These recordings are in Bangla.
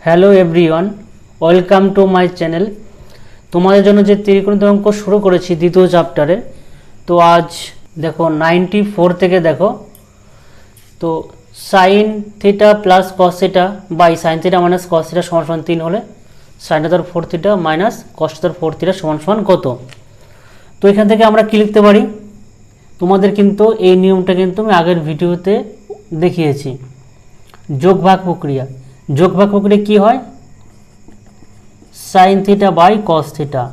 Hello everyone, welcome to my channel. তোমাদের জন্য যে ত্রিকোণমিতি অঙ্ক শুরু করেছি দ্বিতীয় চ্যাপ্টারে, তো আজ দেখো 94 থেকে দেখো। তো sine theta plus cos theta by sine theta minus cos theta সমান সমান 3 হলে সাইন থিটার 4 থিটা মাইনাস কস থিটার 4 থিটা সমান সমান কত? তো এখান থেকে আমরা কি লিখতে পারি? তোমাদের কিন্তু এই নিয়মটা কিন্তু আমি আগের ভিডিওতে দেখিয়েছি। যোগ ভাগ প্রক্রিয়া, যোগ ভাগ প্রক্রিয়া কী হয়? Sine theta by cos theta,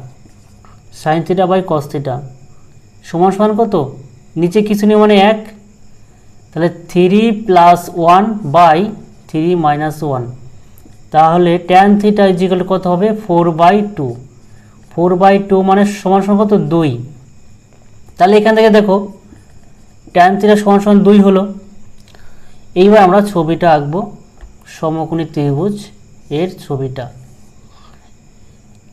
sine theta by cos theta সমান সমান কত? নিচে কিছু নেই মানে 1, তাহলে 3 প্লাস 1 বাই 3 মাইনাস 1, তাহলে ট্যান থিটা ইজিক্যাল কত হবে? 4/2, 4/2 মানে সমান সমান কত? 2। তাহলে এখান থেকে দেখো ট্যান থিটা সমান সমান 2 হলো। এইবার আমরা ছবিটা আঁকবো, সমকোণী ত্রিভুজ এর ছবিটা।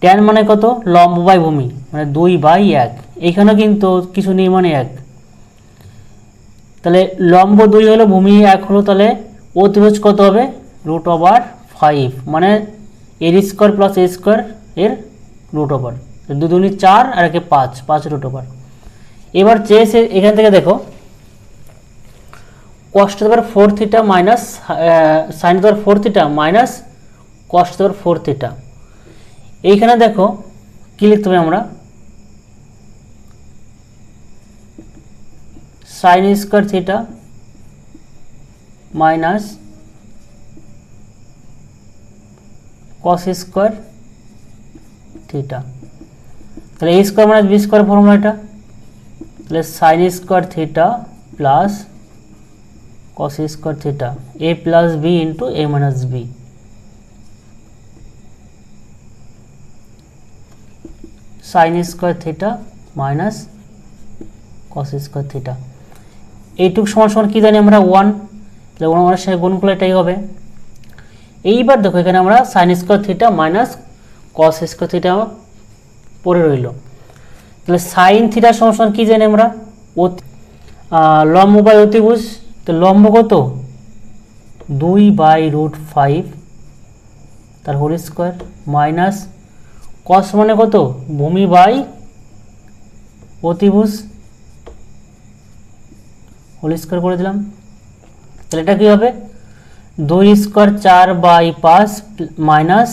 ট্যান মানে কত? লম্ব বাই ভূমি, মানে 2/1। এইখানে কিন্তু কিছু নেই মানে 1, তাহলে লম্ব 2 হলো, ভূমি 1 হলো, তাহলে অতিভুজ কত হবে? √5, মানে এর স্কোয়ার প্লাস এ স্কোয়ার এর √, 2 2 4 আর 1 5, 5 এবার চেয়েছে এখান থেকে দেখো cos to the power 4 theta minus sin to the power 4 theta minus cos to the power 4 theta। এইখানে দেখো কি লিখতে হবে আমরা? sin square theta minus cos square theta, তাহলে a square minus b square formula এটা, তাহলে sin square theta plus cos square theta a plus b into a minus b, sin square theta minus cos square theta. এইটুকু সমান সমান কি জানি আমরা? 1, তাহলে 1 এর সাথে গুণ করলে এটাই হবে। এইবার দেখো এখানে আমরা sin square theta minus cos square theta পড়ে রইল, তাহলে sin থিটা সমান সমান কি জানি আমরা? লম্ব বাই অতিভুজ, তো লম্ব কত? 2/√5 তার হোল স্কোয়ার মাইনাস কস মানে কত? ভূমি বাই অতিভুজ হোল স্কোয়ার করে দিলাম, তাহলে এটা কী হবে? 2 স্কোয়ার 4/5 মাইনাস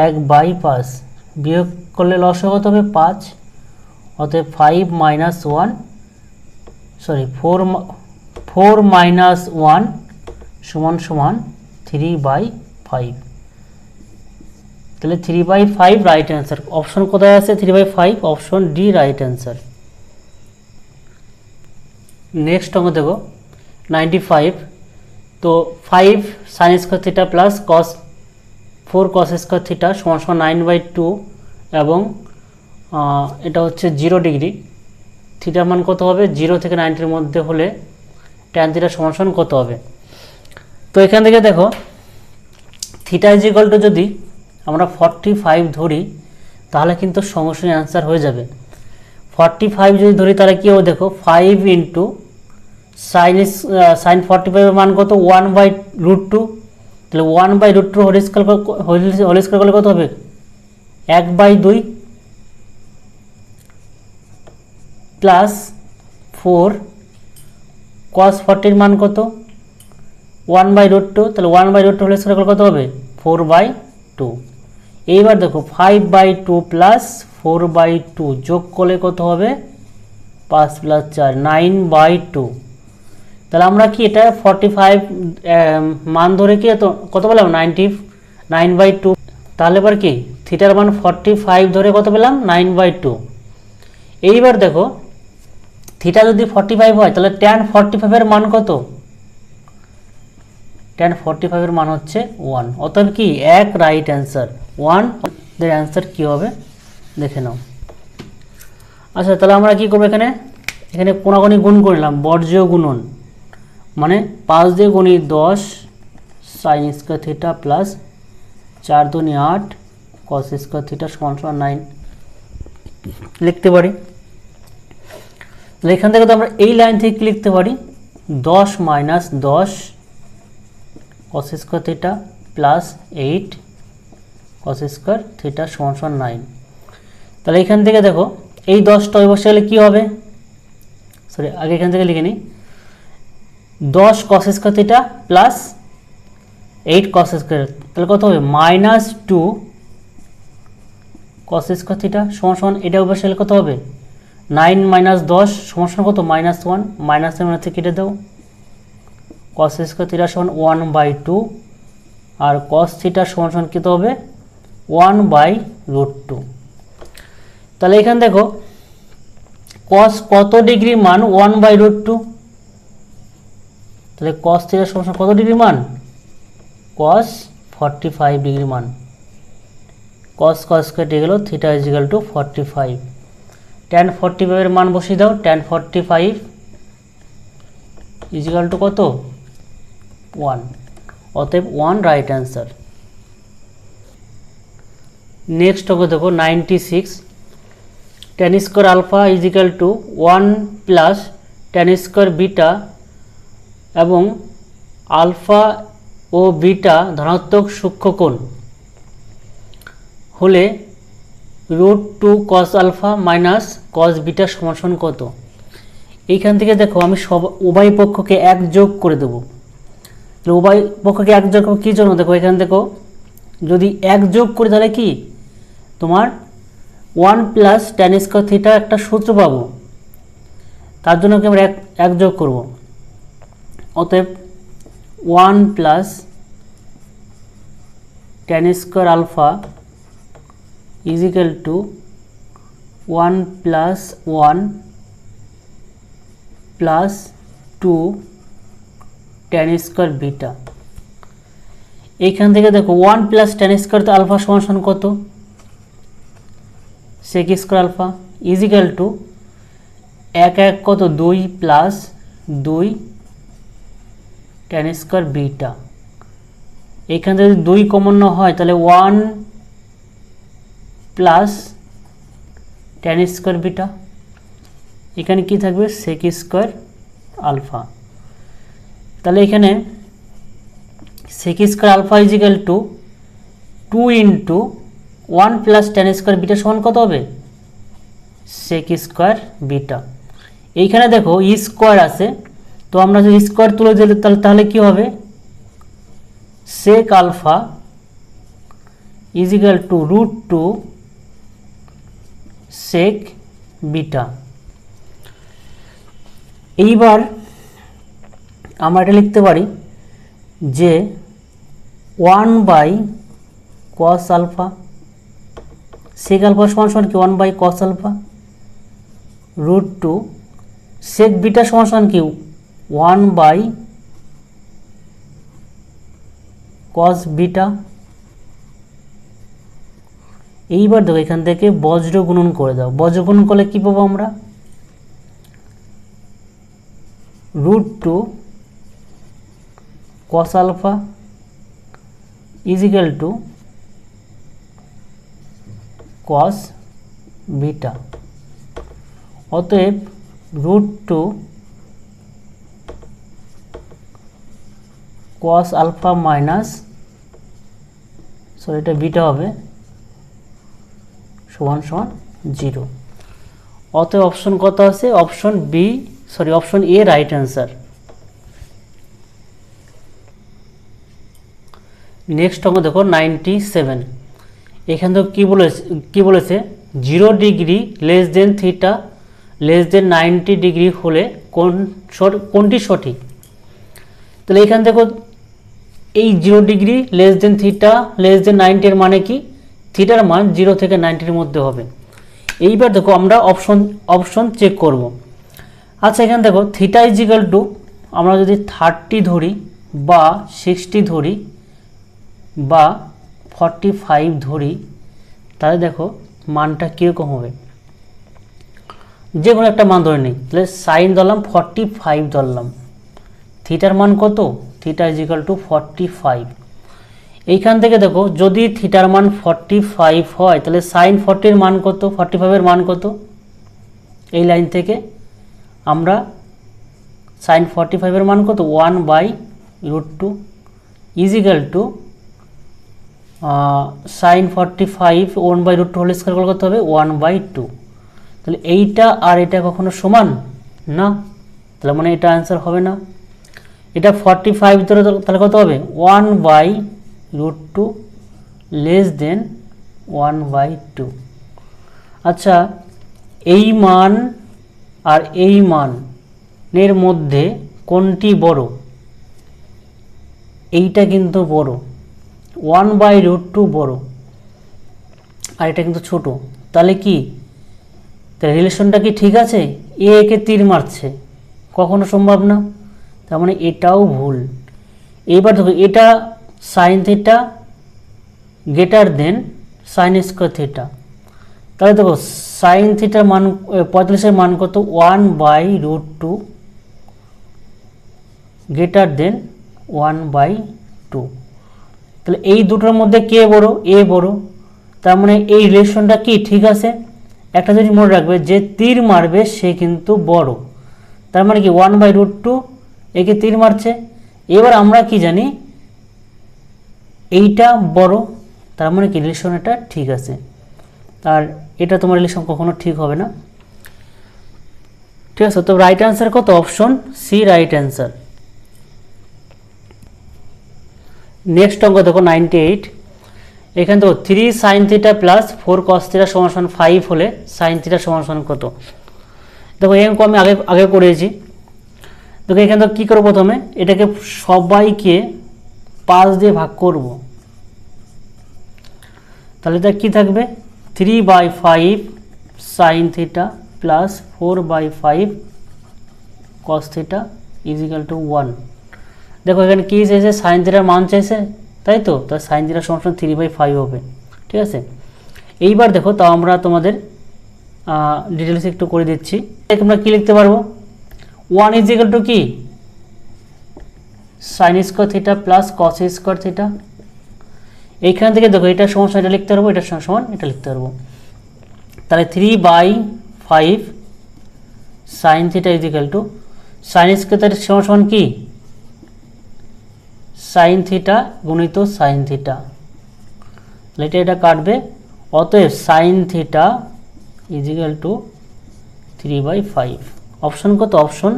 1/5, বিয়োগ করলে লস কত হবে? 5, অতএব 5 মাইনাস 1 সরি 4 মাইনাস 1 সমান সমান 3/5, তাহলে 3/5 রাইট অ্যান্সার। অপশন কোথায় আছে? 3/5, option D right answer. Next অঙ্ক দেখো 95। তো 5 sine square theta plus 4 cos square theta সমান সমান 9/2 এবং এটা হচ্ছে 0 ডিগ্রি। থিটার মান কত হবে? 0 থেকে 90-র মধ্যে হলে ট্যান থিটা সমান সমান কত হবে? তো এখান থেকে দেখো থিটা ইজিক্যাল টু যদি আমরা 45 ধরি তাহলে কিন্তু সঙ্গে সঙ্গে অ্যান্সার হয়ে যাবে। 45 যদি ধরি তাহলে কী হবে? দেখো 5 ইন্টু সাইন 45-এর মান কত? 1/√2, তাহলে 1/√2 হোল স্কয়ার করলে কত হবে? 1/2 প্লাস 4 cos 40-এর মান কত? 1/√2, তাহলে 1/√2 হোল স্কয়ার করলে কত হবে? 4/2। এইবার দেখো 5/2 প্লাস 4/2 যোগ করলে কত হবে? 5 প্লাস 4 9/2, তাহলে আমরা কি এটা 45 মান ধরে কি কত পেলাম? 9/2, তাহলে এবার কি থিটার মান 45 ধরে কত পেলাম? 9/2। এইবার দেখো থিটা যদি 45 হয় তাহলে ট্যান 45-এর মান কত? ট্যান 45-এর মান হচ্ছে 1, অতএব কি 1 রাইট অ্যান্সার। 1 এর অ্যান্সার কী হবে দেখে নাও। আচ্ছা, তাহলে আমরা কি করবো? এখানে কোনাকুনি গুণ করলাম, বর্জ্য গুণন, মানে 5 দিয়ে গুণি 10 সাইন স্কয়ার থিটা প্লাস 4 দুনি 8 কস স্কয়ার থিটা সমান সমান 9 লিখতে পারি। তাহলে এখান থেকে তো আমরা এই লাইন থেকে লিখতে পারি 10 minus 10 cos square theta plus 8 cos square theta সমান সমান 9। তাহলে এখান থেকে দেখো এই 10টা ওই বসে গেলে কী হবে, সরি আগে এখান থেকে লিখে নিই, 10 cos square theta plus 8 cos square, তাহলে কত হবে -2 কস স্কোয়ার থিটা সমান সমান, এটা ওই বসে গেলে কত হবে 9 - 10 সমান সমান কত -1, -1 থেকে কেটে দাও, কস স্কোয়ার থিটা সমান 1/2 আর কস থিটা সমান সমান কত হবে 1/√2। তাহলে এখানে দেখো কস কত ডিগ্রি মান 1/√2, তাহলে কস থিটা সমান সমান কত ডিগ্রি মান কস 45 ডিগ্রি মান, কস কস কেটে গেল, theta is equal two 45, tan 45 এর মান বসিয়ে দাও, tan 45 ইজ ইকুয়াল টু কত 1, অতএব 1 রাইট অ্যান্সার। নেক্সট হবে দেখো 96, tan square alpha is equal to 1 plus tan square beta এবং আলফা ও বিটা ধনাত্মক সূক্ষ্মকোণ হলে √2 cos alpha minus cos beta সমান সমান কত। এইখান থেকে দেখো আমি উভয় পক্ষকে 1 যোগ করে দেবো, উভয় পক্ষকে 1 যোগ কী জন্য, দেখো এখানে দেখো যদি 1 যোগ করি তাহলে কি তোমার 1 প্লাস tan স্কোয়ার থিটা একটা সূত্র পাবো, তার জন্য কি আমরা 1 যোগ করব, অতএব 1 plus tan square alpha is equal to 1 plus 1 plus 2 tan square beta. এইখান থেকে দেখো 1 প্লাস tan স্কোয়ার আলফা সমান সমান কত sec square alpha is equal to 1 কত 2 প্লাস 2 tan স্কোয়ার বিটা। এইখান থেকে যদি 2 কমন না হয় তাহলে 1 প্লাস tan স্কোয়ার বিটা, এখানে কি থাকবে sec স্কোয়ার আলফা। তাহলে এখানে sec square alpha is equal to 2 into 1 plus tan square beta সমান কত হবে sec স্কোয়ার বিটা। এইখানে দেখো ই স্কোয়ার আছে, তো আমরা যদি স্কোয়ার তুলে দিলে তাহলে কি হবে sec alpha is equal to √2 sec beta. এইবার আমরা এটা লিখতে পারি যে 1/cos আলফা, sec আলফা সমান সমান কি 1/cos আলফা, √2 sec বিটা সমান সমান কি 1/cos বিটা। এইবার দেখো এখান থেকে বজ্র গুণন করে দাও, বজ্র গুণন করলে কি পাবো আমরা √2 cos alpha is equal to cos beta, অতএব √2 cos আলফা মাইনাস, সরি এটা বিটা হবে, সমান সমান 0। অতএব অপশন কত আছে, option B sorry option A right answer. Next অঙ্ক দেখো 97, এখান থেকে কি বলেছে 0 degree less than theta less than 90 degree হলে কোনটি সঠিক। তাহলে এখান দেখো এই 0 degree less than theta less than 90 এর মানে কি থিটার মান 0 থেকে 90 মধ্যে হবে। এইবার দেখো আমরা অপশন চেক করব। আচ্ছা এখানে দেখো থিটা ইজ ইকুয়াল টু আমরা যদি 30 ধরি বা 60 ধরি বা 45 ধরি, তাহলে দেখো মানটা কীরকম হবে, যে কোনো একটা মান ধরে নিই, তাহলে সাইন ধরলাম 45 ধরলাম, থিটার মান কত থিটা ইজ ইকুয়াল টু 45। এইখান থেকে দেখো যদি থিটার মান 45 হয় তাহলে সাইন 40 এর মান কত, 45 এর মান কত, এই লাইন থেকে আমরা সাইন 45 এর মান কত 1/√2 is equal to sine 45 1/√2 whole square করলে কত হবে 1/2। তাহলে এইটা আর এটা কখনো সমান না, তাহলে মানে এটা অ্যান্সার হবে না। এটা 45 ধরে তাহলে কত হবে 1/√2 লেস দেন 1/2। আচ্ছা, এই মান আর এই মানের মধ্যে কোনটি বড়? এইটা কিন্তু বড়, 1/√2 বড় আর এটা কিন্তু ছোট। তাহলে কি, তাহলে রিলেশনটা কি ঠিক আছে? এ কে তীর মারছে, কখনো সম্ভব না, তার মানে এটাও ভুল। এবার দেখো এটা sine theta greater than sine square theta, তাহলে দেখো সাইন থিটার মান 45-এর মান কত 1/√2 গ্রেটার দেন 1/2। তাহলে এই দুটোর মধ্যে কে বড়? এ বড়, তার মানে এই রিলেশনটা কি ঠিক আছে। একটা জিনিস মনে রাখবে, যে তীর মারবে সে কিন্তু বড়, তার মানে কি 1/√2 একে তীর মারছে। এবার আমরা কি জানি, এইটা বড়, তার মানে কি রিলেশন এটা ঠিক আছে। আর এটা তোমার রিলেশন কখনো ঠিক হবে না, ঠিক আছে। তো রাইট অ্যান্সার কত? Option C right answer. Next অঙ্ক দেখো 98। এখানে দেখো 3 sin θ প্লাস 4 cos θ সমান 5 হলে sin θ সমান কত? দেখো এই অঙ্ক আমি আগে করেছি। দেখো এখানে কী করবো, প্রথমে এটাকে সবাইকে 5 দিয়ে ভাগ করব, তাহলে এটা কী থাকবে 3/5 sin θ plus 4/5 cos θ equal to 1। দেখো এখানে কী চাইছে, সাইন থিটার মান চাইছে, তাই তো, তাহলে সাইন থিটার সমান 3/5 হবে, ঠিক আছে। এইবার দেখো, তাও আমরা তোমাদের ডিটেলস একটু করে দিচ্ছি। তোমরা কী লিখতে পারবো, 1 ইজিক্যাল টু কি সাইন স্কয়ার থিটা প্লাস কস স্কয়ার থিটা। এইখান থেকে দেখো এটা সমান এটা লিখতে পারবো, এটার সমান এটা লিখতে পারবো। তাহলে 3/5 sine theta equal to sine square সমান কি সাইন থিটা গুণিত সাইন থিটা, তাহলে এটা কাটবে। অতএব sine theta equal to 3/5। Option কত? Option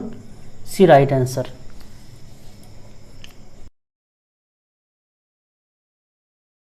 C right answer.